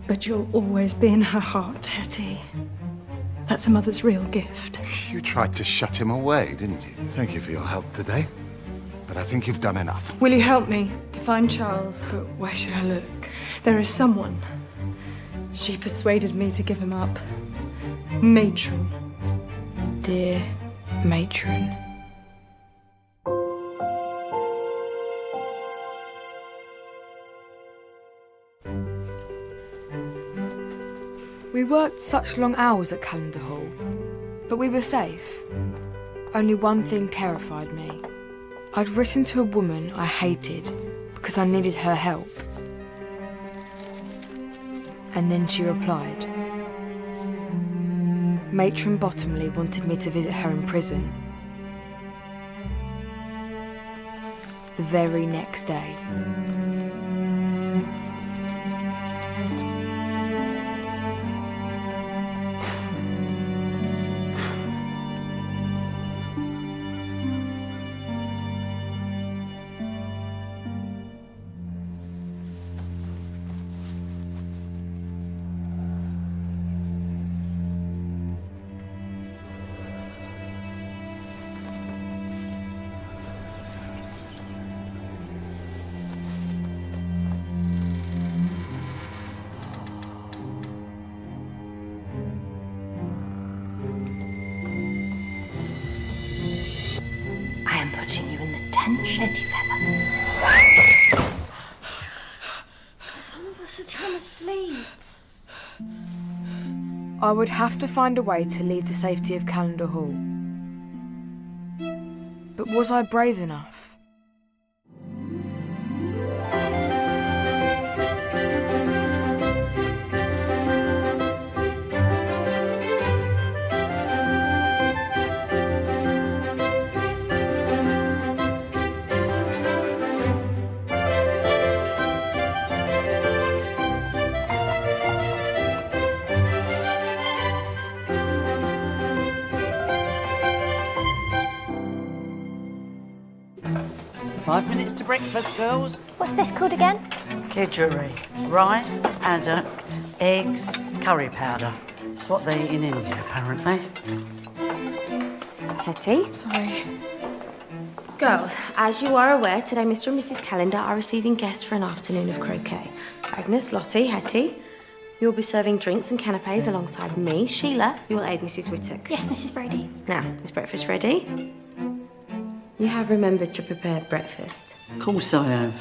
But you'll always be in her heart, Hetty. That's a mother's real gift. You tried to shut him away, didn't you? Thank you for your help today. But I think you've done enough. Will you help me to find Charles? But where should I look? There is someone. She persuaded me to give him up. Matron. Dear matron. We worked such long hours at Calendar Hall, but we were safe. Only one thing terrified me. I'd written to a woman I hated because I needed her help. And then she replied. Matron Bottomley wanted me to visit her in prison. The very next day. Hetty Feather. Some of us are trying to sleep. I would have to find a way to leave the safety of Calendar Hall. But was I brave enough? Five minutes to breakfast, girls. What's this called again? Kidgery. Rice, haddock, eggs, curry powder. It's what they eat in India, apparently. Hetty? Sorry. Girls, as you are aware, today Mr. and Mrs. Calendar are receiving guests for an afternoon of croquet. Agnes, Lottie, Hetty, you'll be serving drinks and canapes alongside me. Sheila, you will aid Mrs. Whittock. Yes, Mrs. Brady. Now, is breakfast ready? You have remembered to prepare breakfast. Of course I have.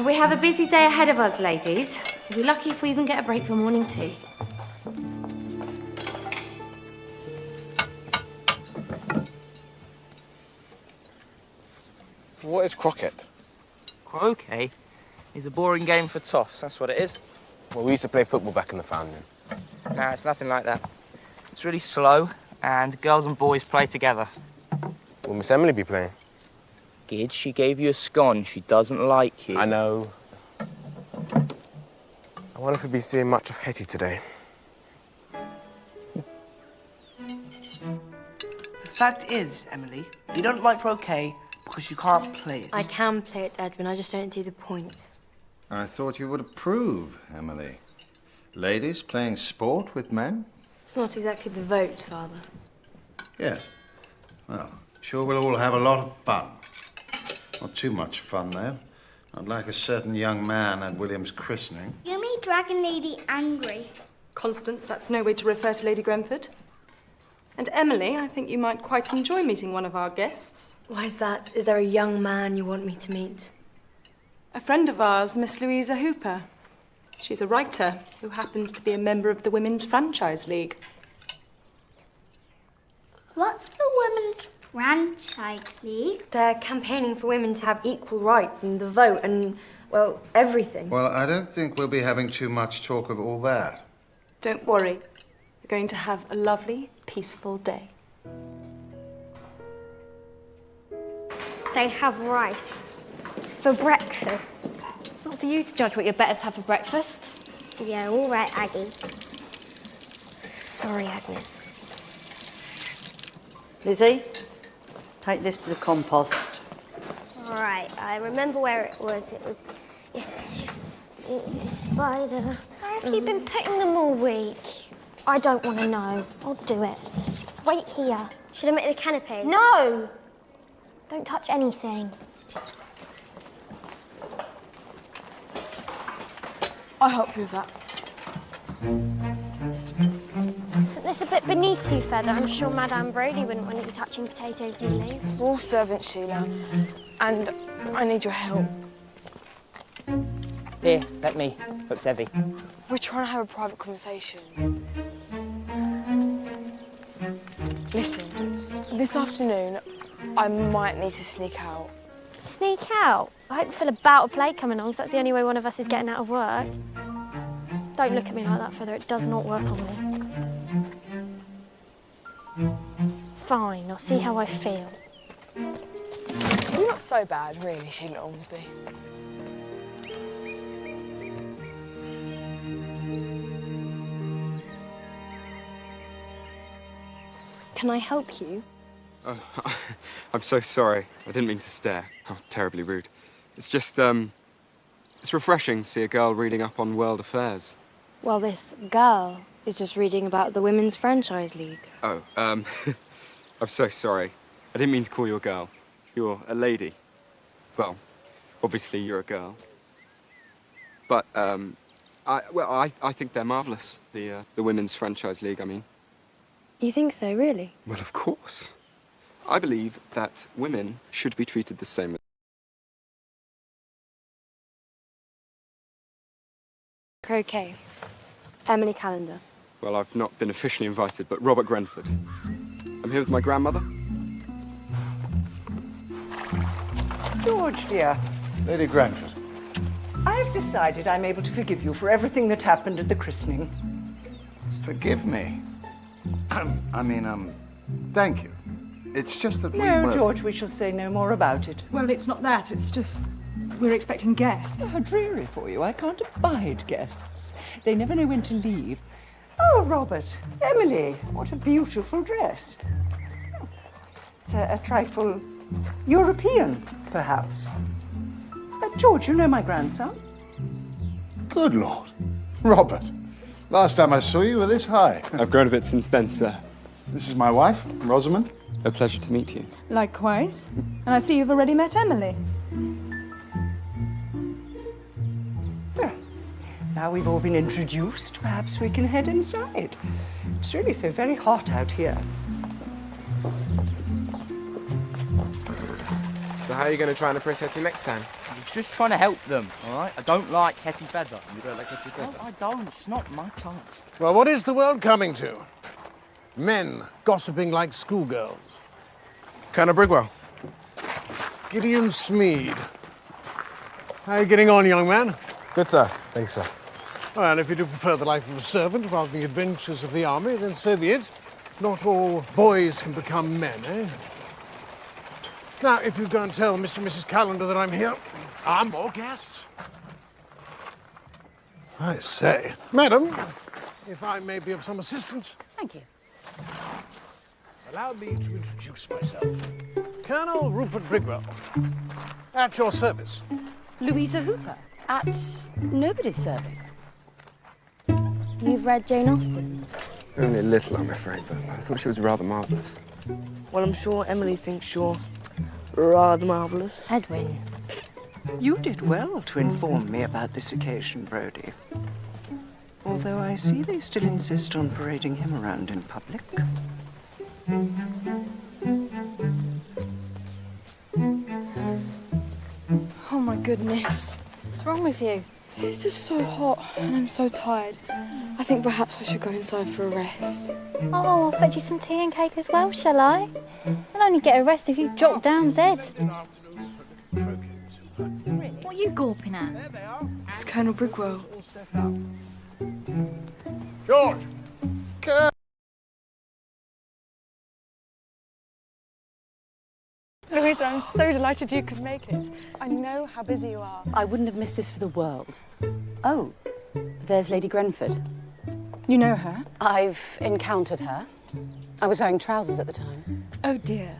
We have a busy day ahead of us, ladies. We'll be lucky if we even get a break for morning tea. What is croquet? Croquet is a boring game for toffs, that's what it is. Well, we used to play football back in the Foundling. No, it's nothing like that. It's really slow, and girls and boys play together. Will Miss Emily be playing? Gid, she gave you a scone. She doesn't like you. I know. I wonder if we'll be seeing much of Hetty today. The fact is, Emily, you don't like croquet because you can't play it. I can play it, Edwin. I just don't see the point. I thought you would approve, Emily. Ladies playing sport with men? It's not exactly the vote, Father. Yeah. Well, sure we'll all have a lot of fun. Not too much fun, though. Not like a certain young man at William's christening. You made Dragon Lady angry. Constance, that's no way to refer to Lady Grenford. And Emily, I think you might quite enjoy meeting one of our guests. Why is that? Is there a young man you want me to meet? A friend of ours, Miss Louisa Hooper. She's a writer who happens to be a member of the Women's Franchise League. What's the Women's Franchise League? They're campaigning for women to have equal rights and the vote and, well, everything. Well, I don't think we'll be having too much talk of all that. Don't worry. We're going to have a lovely, peaceful day. They have rice for breakfast. It's not for you to judge what your betters have for breakfast. Yeah, all right, Aggie. Sorry, Agnes. Lizzie, take this to the compost. All right, I remember where it was. It's Spider. Where have you been putting them all week? I don't want to know. I'll do it. Just wait here. Should I make the canapes? No! Don't touch anything. I'll help you with that. Isn't this a bit beneath you, Feather? I'm sure Madame Brodie wouldn't want you touching potato peelings. We're all servants, Sheila. And I need your help. Here, let me. Looks heavy. We're trying to have a private conversation. Listen, this afternoon, I might need to sneak out. Sneak out? I hope you feel about a play coming on, because that's the only way one of us is getting out of work. Don't look at me like that, Feather. It does not work on me. Fine, I'll see how I feel. You're not so bad, really, Sheila Ormsby. Can I help you? Oh, I'm so sorry. I didn't mean to stare. Oh, terribly rude. It's just, it's refreshing to see a girl reading up on world affairs. Well, this girl is just reading about the Women's Franchise League. Oh, I'm so sorry. I didn't mean to call you a girl. You're a lady. Well, obviously you're a girl. But, I think they're marvellous, the Women's Franchise League, I mean. You think so, really? Well, of course. I believe that women should be treated the same as... Croquet. Emily Calendar. Well, I've not been officially invited, but Robert Grenford. I'm here with my grandmother. George, dear. Lady Grenford. I've decided I'm able to forgive you for everything that happened at the christening. Forgive me. Thank you. It's just that No, George, we shall say no more about it. Well, it's not that. It's just we're expecting guests. How dreary for you. I can't abide guests. They never know when to leave. Oh, Robert, Emily, what a beautiful dress. It's a trifle European, perhaps. George, you know my grandson? Good Lord. Robert, last time I saw you were this high. I've grown a bit since then, sir. This is my wife, Rosamond. A pleasure to meet you. Likewise. And I see you've already met Emily. Well, now we've all been introduced, perhaps we can head inside. It's really so very hot out here. So how are you going to try and impress Hetty next time? I'm just trying to help them, all right? I don't like Hetty Feather. You don't like Hetty Feather? No, I don't. She's not my type. Well, what is the world coming to? Men gossiping like schoolgirls. Colonel Brigwell. Gideon Smead. How are you getting on, young man? Good, sir. Thanks, sir. Well, if you do prefer the life of a servant rather than the adventures of the army, then so be it. Not all boys can become men, eh? Now, if you go and tell Mr. and Mrs. Calendar that I'm here, more guests. I say, madam, if I may be of some assistance. Thank you. Allow me to introduce myself. Colonel Rupert Brigwell. At your service. Louisa Hooper. At nobody's service. You've read Jane Austen? Only a little, I'm afraid, but I thought she was rather marvellous. Well, I'm sure Emily thinks you're rather marvellous. Edwin. You did well to inform me about this occasion, Brodie. Although I see they still insist on parading him around in public. Oh my goodness. What's wrong with you? It's just so hot and I'm so tired. I think perhaps I should go inside for a rest. Oh, I'll fetch you some tea and cake as well, shall I? I'll only get a rest if you drop down dead. What are you gawping at? It's Colonel Brigwell. George! Louisa, I'm so delighted you could make it. I know how busy you are. I wouldn't have missed this for the world. Oh, there's Lady Grenford. You know her? I've encountered her. I was wearing trousers at the time. Oh dear.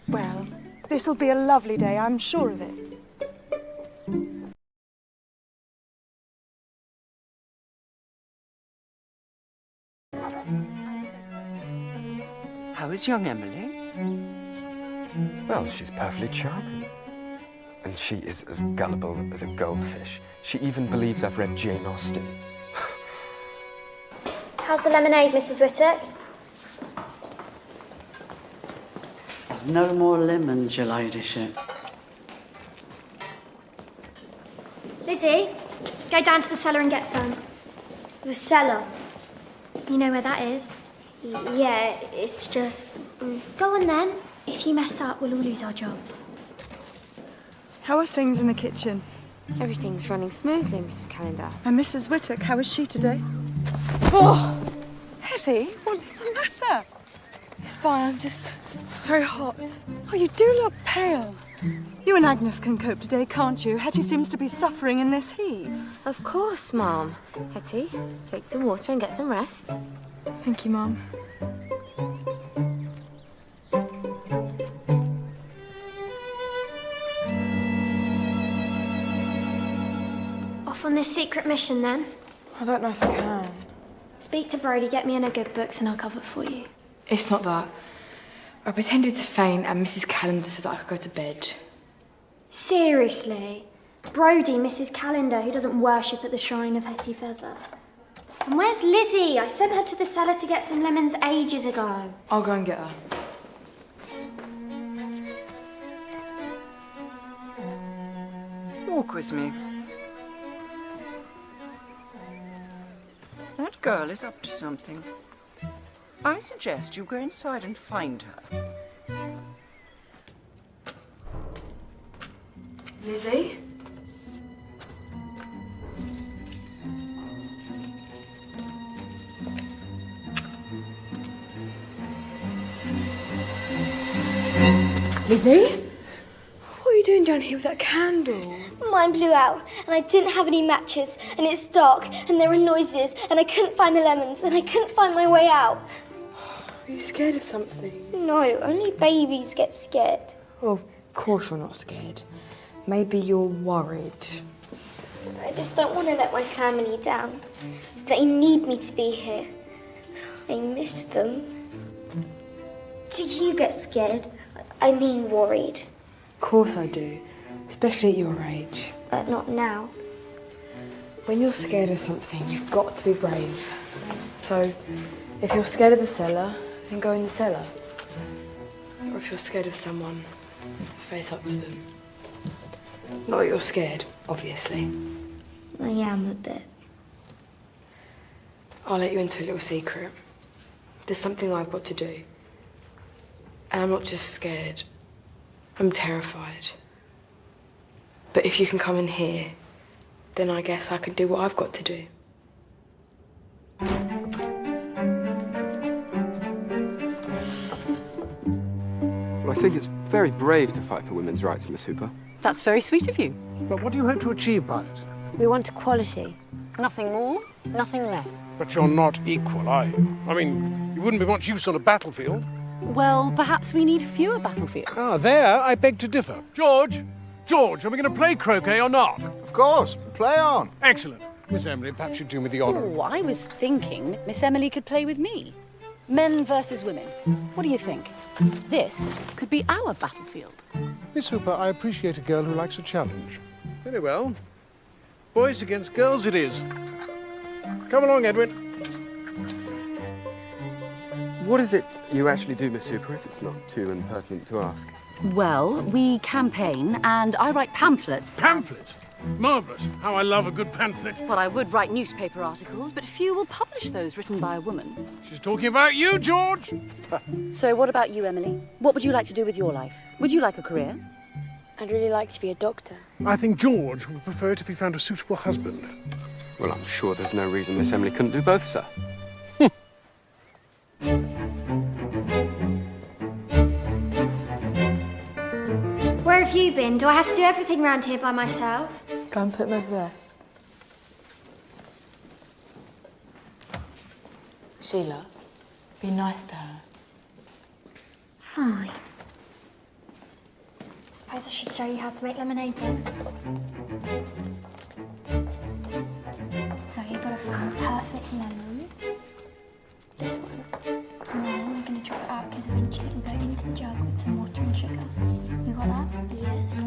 Well, this'll be a lovely day, I'm sure of it. Mother. How is young Emily? Well, she's perfectly charming. And she is as gullible as a goldfish. She even believes I've read Jane Austen. How's the lemonade, Mrs. Whittock? No more lemons, your ladyship. Lizzie, go down to the cellar and get some. The cellar? You know where that is? Yeah, it's just... Go on then. If you mess up, we'll all lose our jobs. How are things in the kitchen? Everything's running smoothly, Mrs. Calendar. And Mrs. Whittock, how is she today? Oh! Hetty, what's the matter? It's fine, it's very hot. Oh, you do look pale. You and Agnes can cope today, can't you? Hetty seems to be suffering in this heat. Of course, Mum. Hetty, take some water and get some rest. Thank you, Mum. Off on this secret mission, then? I don't know if I can. Speak to Brody, get me in her good books, and I'll cover for you. It's not that. I pretended to faint and Mrs. Calendar said that I could go to bed. Seriously? Brody, Mrs. Calendar, who doesn't worship at the shrine of Hetty Feather. And where's Lizzie? I sent her to the cellar to get some lemons ages ago. I'll go and get her. Walk with me. That girl is up to something. I suggest you go inside and find her. Lizzie? Lizzie? What are you doing down here with that candle? Mine blew out, and I didn't have any matches, and it's dark, and there were noises, and I couldn't find the lemons, and I couldn't find my way out. Are you scared of something? No, only babies get scared. Well, of course you're not scared. Maybe you're worried. I just don't want to let my family down. They need me to be here. I miss them. Do you get scared? I mean worried. Of course I do, especially at your age. But not now. When you're scared of something, you've got to be brave. So, if you're scared of the cellar, then go in the cellar. Or if you're scared of someone, face up to them. Not that you're scared, obviously. I am a bit. I'll let you into a little secret. There's something I've got to do. And I'm not just scared. I'm terrified. But if you can come in here, then I guess I can do what I've got to do. Well, I think it's very brave to fight for women's rights, Miss Hooper. That's very sweet of you. But what do you hope to achieve by it? We want equality. Nothing more, nothing less. But you're not equal, are you? I mean, you wouldn't be much use on a battlefield. Well, perhaps we need fewer battlefields. Ah, there I beg to differ. George! George, are we going to play croquet or not? Of course. Play on. Excellent. Miss Emily, perhaps you'd do me the honour. Oh, I was thinking Miss Emily could play with me. Men versus women. What do you think? This could be our battlefield. Miss Hooper, I appreciate a girl who likes a challenge. Very well. Boys against girls it is. Come along, Edwin. What is it you actually do, Miss Hooper, if it's not too impertinent to ask? Well, we campaign and I write pamphlets. Pamphlets? Marvellous. How I love a good pamphlet. Well, I would write newspaper articles, but few will publish those written by a woman. She's talking about you, George. So what about you, Emily? What would you like to do with your life? Would you like a career? I'd really like to be a doctor. I think George would prefer it if he found a suitable husband. Well, I'm sure there's no reason Miss Emily couldn't do both, sir. Where have you been? Do I have to do everything round here by myself? Go and put them over there. Sheila, be nice to her. Fine. Suppose I should show you how to make lemonade then. So you've got to find the perfect lemon. This one. And then we're going to drop it out because eventually it'll go into the jug with some water and sugar. You got that? Yes.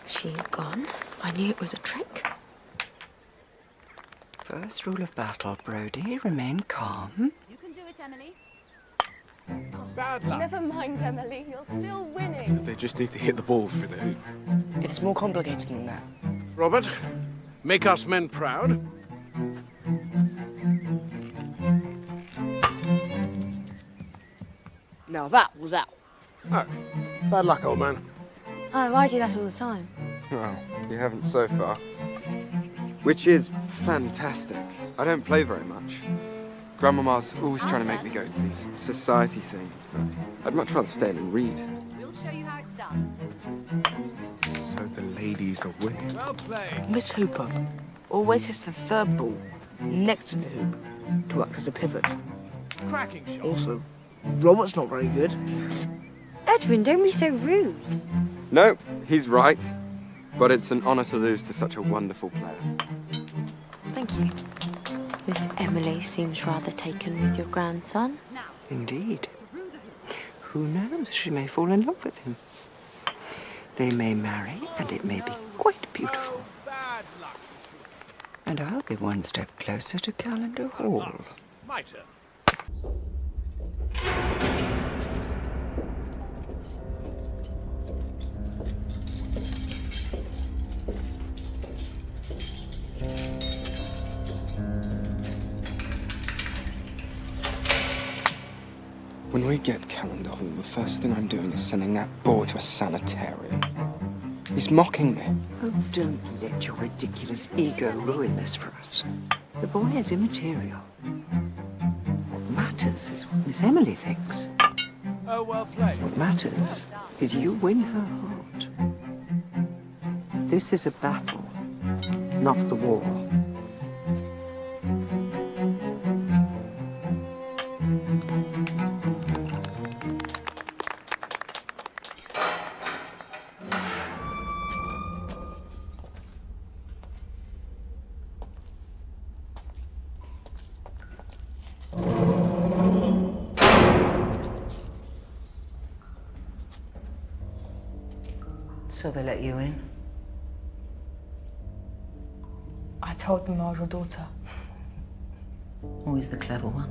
She's gone. I knew it was a trick. First rule of battle, Brody, remain calm. You can do it, Emily. Bad luck. Never mind, Emily. You're still winning. They just need to hit the ball through the hoop. It's more complicated than that. Robert, make us men proud. Now that was out. Oh, bad luck, old man. Oh, I do that all the time. Well, you haven't so far. Which is fantastic. I don't play very much. Grandmama's always trying to make me go to these society things, but I'd much rather stay in and read. We'll show you how it's done. So the ladies are winning. Well played. Miss Hooper always hits the third ball next to the hoop to act as a pivot. Cracking shot. Also, Robert's not very good. Edwin, don't be so rude. No, he's right. But it's an honour to lose to such a wonderful player. Thank you. Miss Emily seems rather taken with your grandson. Indeed. Who knows? She may fall in love with him. They may marry, and it may be quite beautiful. Bad luck. And I'll be one step closer to Calendar Hall. My turn. When we get Calendar Hall, the first thing I'm doing is sending that boy to a sanitarium. He's mocking me. Oh, don't let your ridiculous ego ruin this for us. The boy is immaterial. What matters is what Miss Emily thinks. Oh, well played. What matters is you win her heart. This is a battle, not the war. So they let you in? I told them I was your daughter. Always the clever one.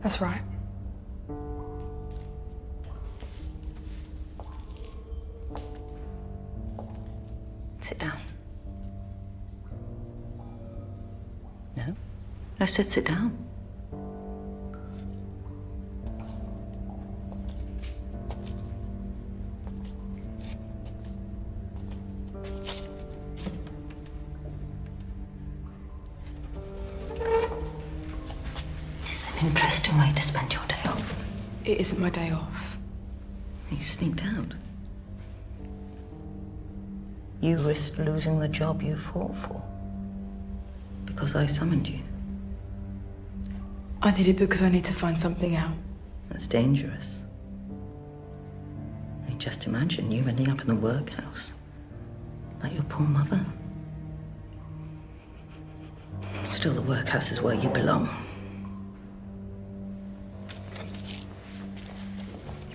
That's right. Sit down. No? I said sit down. Interesting way to spend your day off. It isn't my day off. You sneaked out. You risked losing the job you fought for. Because I summoned you. I did it because I need to find something out. That's dangerous. I mean, just imagine you ending up in the workhouse. Like your poor mother. Still, the workhouse is where you belong.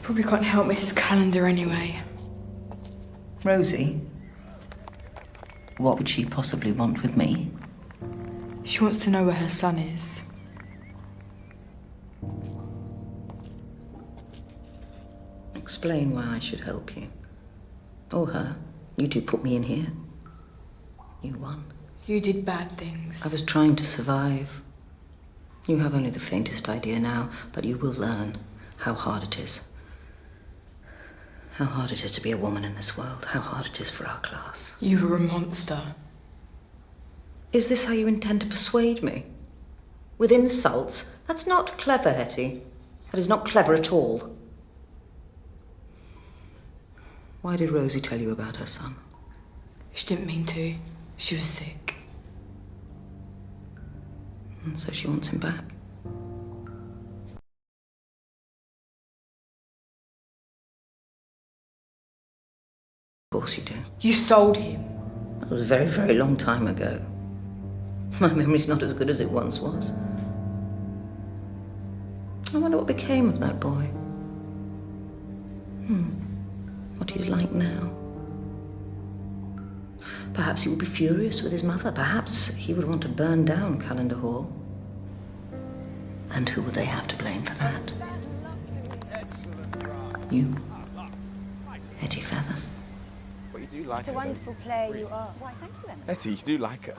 Probably can't help Mrs. Calendar anyway. Rosie? What would she possibly want with me? She wants to know where her son is. Explain why I should help you. Or her. You two put me in here. You won. You did bad things. I was trying to survive. You have only the faintest idea now, but you will learn how hard it is. How hard it is to be a woman in this world. How hard it is for our class. You were a monster. Is this how you intend to persuade me? With insults? That's not clever, Hetty. That is not clever at all. Why did Rosie tell you about her son? She didn't mean to. She was sick. And so she wants him back. Of course you do. You sold him. That was a very, very long time ago. My memory's not as good as it once was. I wonder what became of that boy. What he's like now. Perhaps he would be furious with his mother. Perhaps he would want to burn down Calendar Hall. And who would they have to blame for that? You, Hetty Feather. Well, you do like her. What a wonderful player you are. Why, thank you, Emily. Hetty, you do like her.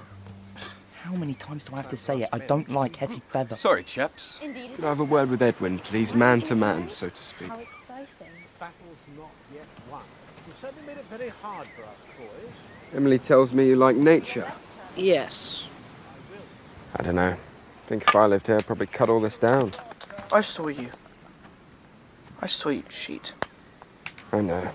How many times do I have to say it? I don't like Hetty Feather. Sorry, chaps. Indeed. Could I have a word with Edwin, please? Man to man, so to speak. How exciting. Battle's not yet won. You've certainly made it very hard for us, boys. Emily tells me you like nature. Yes. I don't know. I think if I lived here, I'd probably cut all this down. I saw you. I saw you cheat. I know.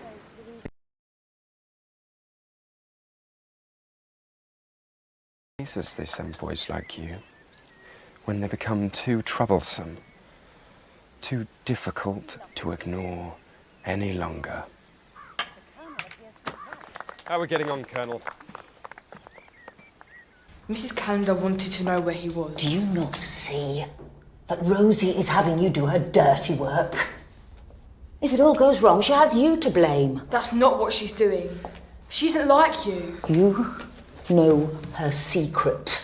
As they send boys like you, when they become too troublesome, too difficult to ignore any longer. How are we getting on, Colonel? Mrs. Calendar wanted to know where he was. Do you not see that Rosie is having you do her dirty work? If it all goes wrong, she has you to blame. That's not what she's doing. She isn't like you. You know her secret.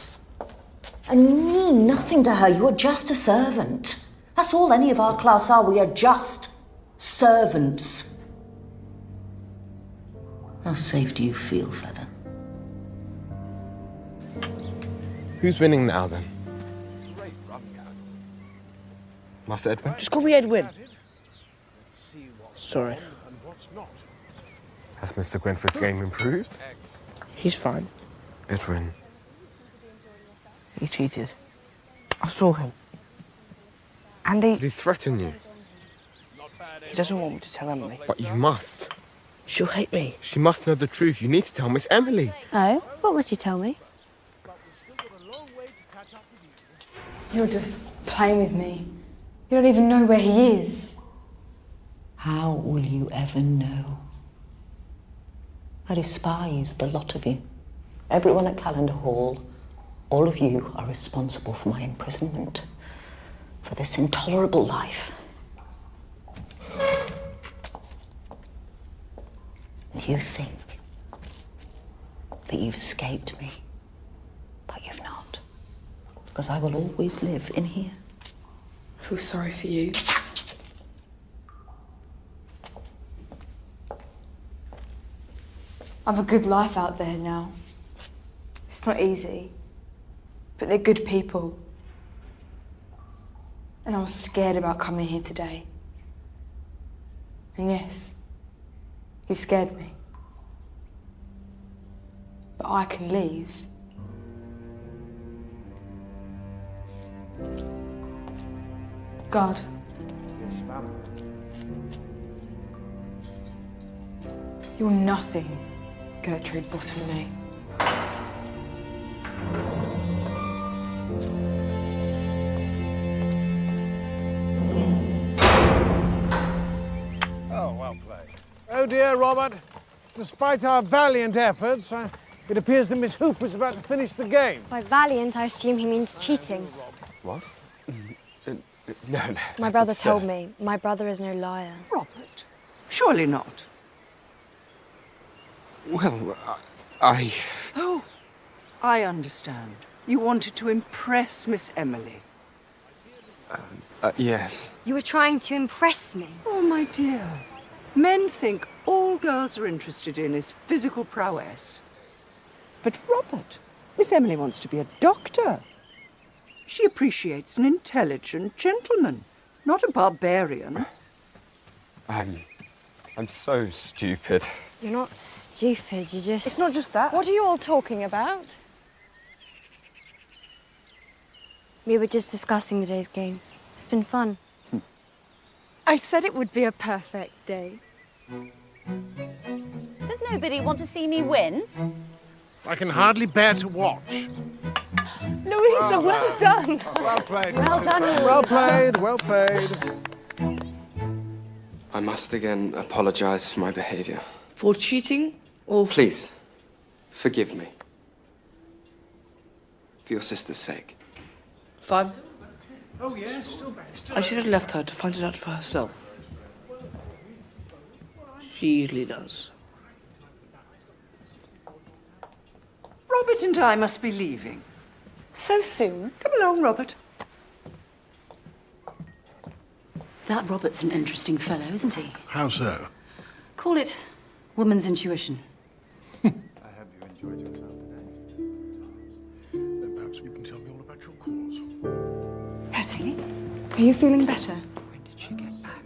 And you mean nothing to her. You are just a servant. That's all any of our class are. We are just servants. How safe do you feel, Feather? Who's winning now, then? Master Edwin? Just call me Edwin. Sorry. Has Mr. Grenfell's game improved? He's fine. Edwin. He cheated. I saw him. And he... Did he threaten you? He doesn't want me to tell Emily. But you must. She'll hate me. She must know the truth. You need to tell Miss Emily. Oh, what must you tell me? You're just playing with me. You don't even know where he is. How will you ever know? I despise the lot of you. Everyone at Calendar Hall, all of you are responsible for my imprisonment, for this intolerable life. And you think that you've escaped me, but you've not. Because I will always live in here. I feel sorry for you. Get out! I've a good life out there now. It's not easy, but they're good people. And I was scared about coming here today. And yes, you've scared me. But I can leave. God. Yes, ma'am. You're nothing, Gertrude Bottomley. Oh, well played. Oh dear, Robert. Despite our valiant efforts, it appears that Miss Hooper's about to finish the game. By valiant, I assume he means cheating. What? No. My brother told me. My brother is no liar. Robert, surely not. Well, I... Oh, I understand. You wanted to impress Miss Emily. Yes. You were trying to impress me. Oh, my dear. Men think all girls are interested in is physical prowess. But Robert, Miss Emily wants to be a doctor. She appreciates an intelligent gentleman, not a barbarian. I'm so stupid. You're not stupid, you just... It's not just that. What are you all talking about? We were just discussing the day's game. It's been fun. I said it would be a perfect day. Does nobody want to see me win? I can hardly bear to watch. Louisa, well done. Well played. Well done, Louisa. Well played, well played. I must again apologise for my behaviour. For cheating or... Please, forgive me. For your sister's sake. Fine. Oh, yes, still best. I should have left her to find it out for herself. She usually does. Robert and I must be leaving. So soon? Come along, Robert. That Robert's an interesting fellow, isn't he? How so? Call it woman's intuition. I hope you enjoyed yourself today. Then perhaps you can tell me all about your cause. Hetty, are you feeling better? When did she get back?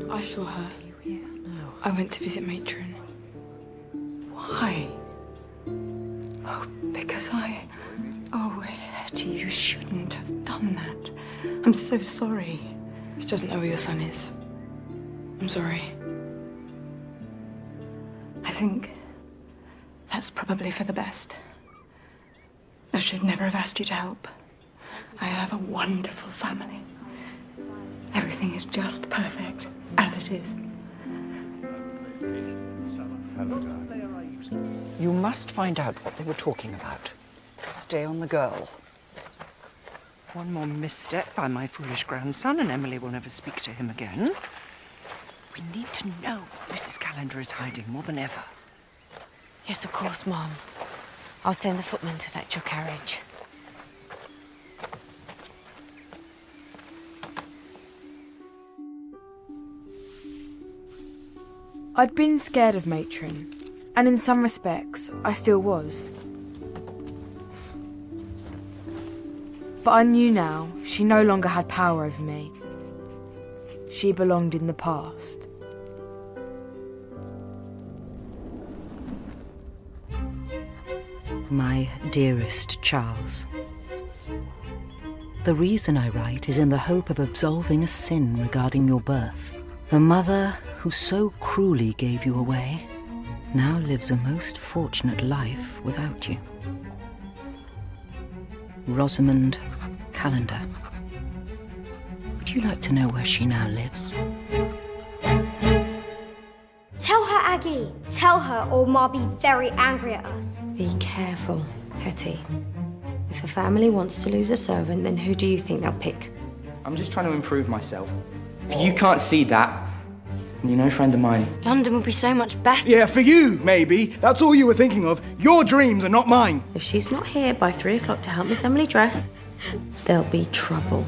I saw her. I went to visit Matron. Why? Oh, because Oh, Hetty, you shouldn't have done that. I'm so sorry. She doesn't know where your son is. I'm sorry. I think that's probably for the best. I should never have asked you to help. I have a wonderful family. Everything is just perfect, as it is. You must find out what they were talking about. Stay on the girl. One more misstep by my foolish grandson and Emily will never speak to him again. We need to know what Mrs. Calendar is hiding more than ever. Yes, of course, Mom. I'll send the footman to fetch your carriage. I'd been scared of Matron, and in some respects, I still was. But I knew now she no longer had power over me. She belonged in the past. My dearest Charles, the reason I write is in the hope of absolving a sin regarding your birth. The mother who so cruelly gave you away now lives a most fortunate life without you. Rosamond Calendar. Would you like to know where she now lives? Tell her, Aggie. Tell her, or Ma'll be very angry at us. Be careful, Hetty. If a family wants to lose a servant, then who do you think they'll pick? I'm just trying to improve myself. If you can't see that, then you're no friend of mine. London would be so much better. Yeah, for you, maybe. That's all you were thinking of. Your dreams are not mine. If she's not here by 3 o'clock to help Miss Emily dress, there'll be trouble.